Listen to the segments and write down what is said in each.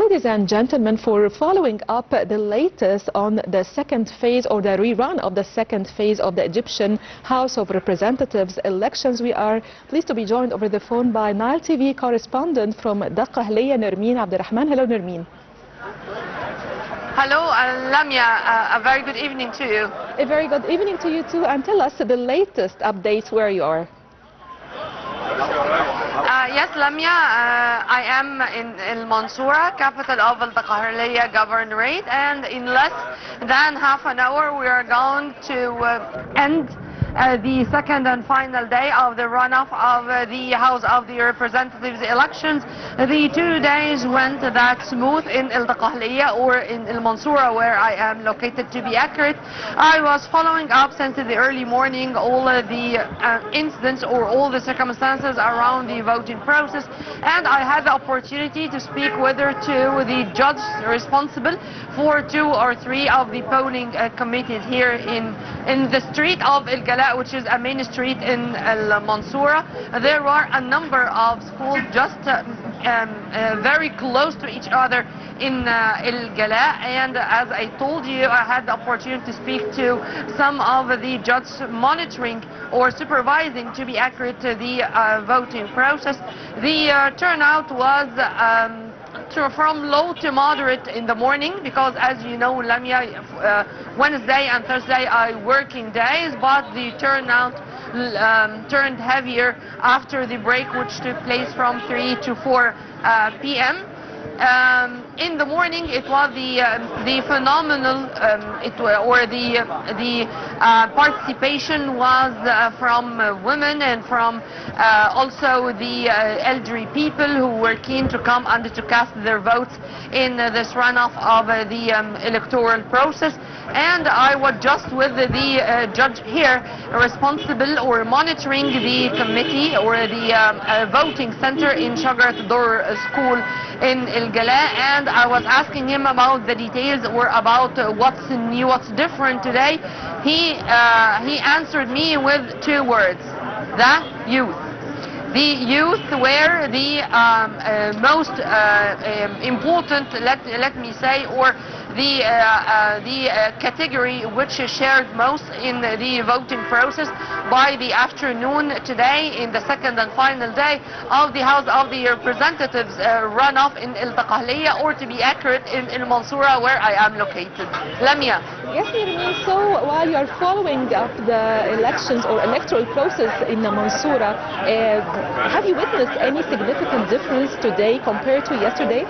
ladies and gentlemen, for following up the latest on the second phase or the rerun of the second phase of the Egyptian House of Representatives elections. We are pleased to be joined over the phone by Nile TV correspondent from Daqqahliya, Nermen Rahman. Hello, Nermen. Hello, Lamia. A very good evening to you. A very good evening to you too, and tell us the latest updates where you are. Yes, Lamia, I am in El Mansoura, capital of the Daqqahliya Governorate, and in less than half an hour we are going to end the second and final day of the runoff of the House of the Representatives elections. The 2 days went that smooth in El Daqqahliya, or in El Mansoura, where I am located to be accurate. I was following up since the early morning all the incidents or all the circumstances around the voting process, and I had the opportunity to speak with the judge responsible for 2 or 3 of the polling committees here in the street of El Gala, which is a main street in El Mansoura. There were a number of schools just very close to each other in El Gala, and as I told you, I had the opportunity to speak to some of the judges monitoring or supervising, to be accurate, the voting process. The turnout was from low to moderate in the morning, because as you know, Lamia, Wednesday and Thursday are working days, but the turnout turned heavier after the break, which took place from 3 to 4 p.m. In the morning, it was the phenomenal, participation was from women and from also the elderly people who were keen to come and to cast their votes in this runoff of the electoral process. And I was just with the judge here responsible or monitoring the committee or the voting center in Shajarat Dor school in El Gala, and I was asking him about the details or about what's new, what's different today. He answered me with 2 words: the youth. The youth were the most important, let me say, or the category which shared most in the voting process by the afternoon today, in the second and final day of the House of the Representatives runoff in El Daqqahliya, or to be accurate, in El Mansoura, where I am located. Lamia. Yes, Nermen, so while you are following up the elections or electoral process in the Mansoura, have you witnessed any significant difference today compared to yesterday?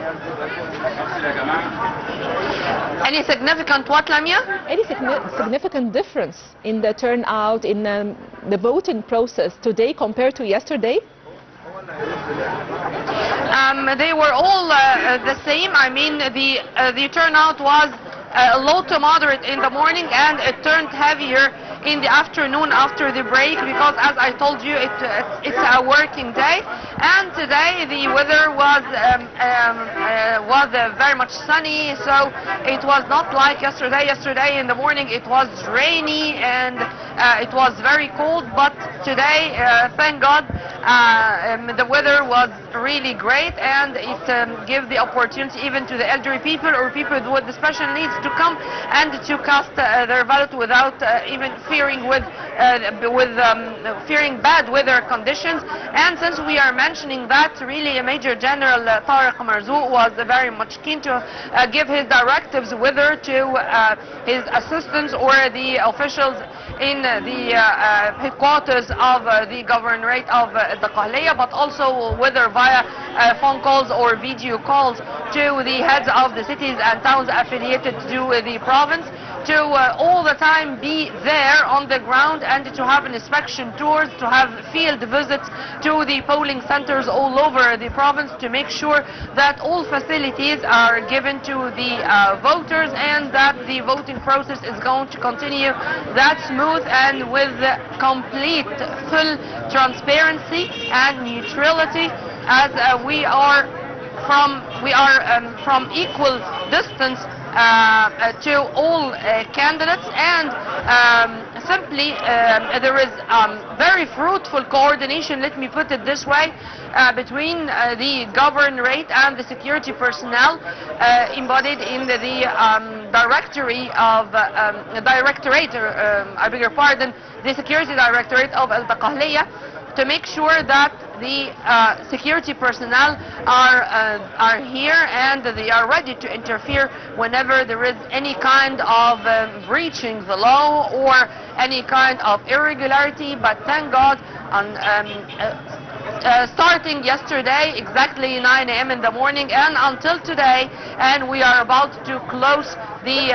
Any significant what, Lamia? Any significant difference in the turnout, in the voting process today compared to yesterday? They were all the same. I mean, the turnout was low to moderate in the morning, and it turned heavier in the afternoon after the break, because as I told you, it's a working day. And today the weather was very much sunny, so it was not like yesterday. Yesterday in the morning it was rainy and it was very cold, but today, thank God, the weather was really great, and it gave the opportunity even to the elderly people or people with special needs to come and to cast their ballot without even fearing fearing bad weather conditions. And since we are mentioning that, really Major General Tariq Marzouk was very much keen to give his directives, whether to his assistants or the officials in the headquarters of the governorate of Daqqahliya, but also whether via phone calls or video calls to the heads of the cities and towns affiliated to the province, to all the time be there on the ground and to have inspection tours, to have field visits to the polling centers all over the province, to make sure that all facilities are given to the voters, and that the voting process is going to continue that smooth and with complete full transparency and neutrality, as we are from equal distance to all candidates, and simply there is very fruitful coordination, let me put it this way, between the governorate and the security personnel embodied in the directorate, I beg your pardon, the security directorate of Al-Daqahliya, to make sure that the security personnel are here and they are ready to interfere whenever there is any kind of breaching the law or any kind of irregularity. But thank God, starting yesterday exactly 9 a.m. in the morning and until today, and we are about to close the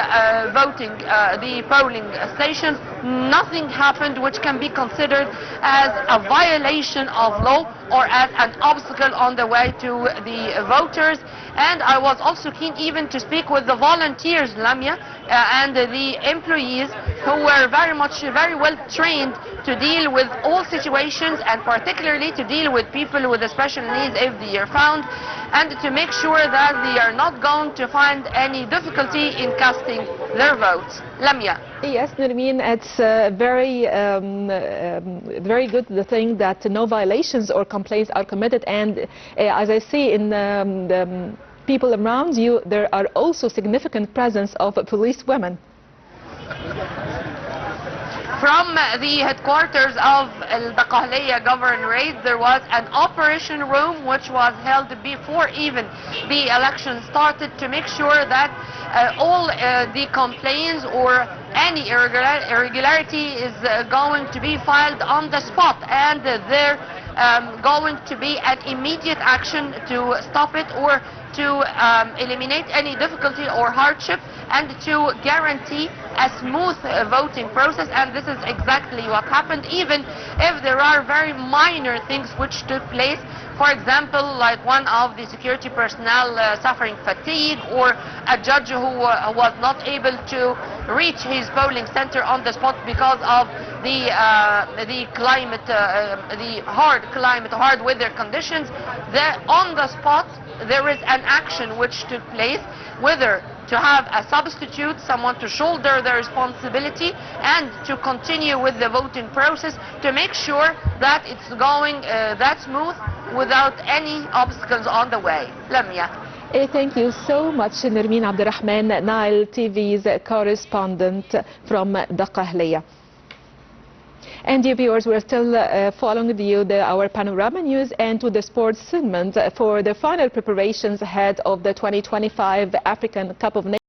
the polling stations, nothing happened which can be considered as a violation of law or as an obstacle on the way to the voters. And I was also keen even to speak with the volunteers, Lamia, and the employees who were very well trained to deal with all situations, and particularly to deal with people with special needs if they are found, and to make sure that they are not going to find any difficulty in casting their votes. Lamia. Yes, Nermen, it's very good the thing that no violations or complaints are committed, and as I see in the people around you, there are also significant presence of police women. From the headquarters of Al-Daqahliya Governorate, there was an operation room which was held before even the election started, to make sure that all the complaints or any irregularity is going to be filed on the spot, and there going to be an immediate action to stop it or to eliminate any difficulty or hardship, and to guarantee a smooth voting process. And this is exactly what happened, even if there are very minor things which took place. For example, like one of the security personnel suffering fatigue, or a judge who was not able to reach his polling center on the spot because of the climate, the hard weather conditions. There, on the spot, there is an action which took place, whether to have a substitute, someone to shoulder the responsibility and to continue with the voting process, to make sure that it's going that smooth without any obstacles on the way. Lamia. Thank you so much, Nermen Abdelrahman, Nile TV's correspondent from Daqahliya. And dear viewers, we're still following with you our panorama news and to the sports segment for the final preparations ahead of the 2025 African Cup of Nations.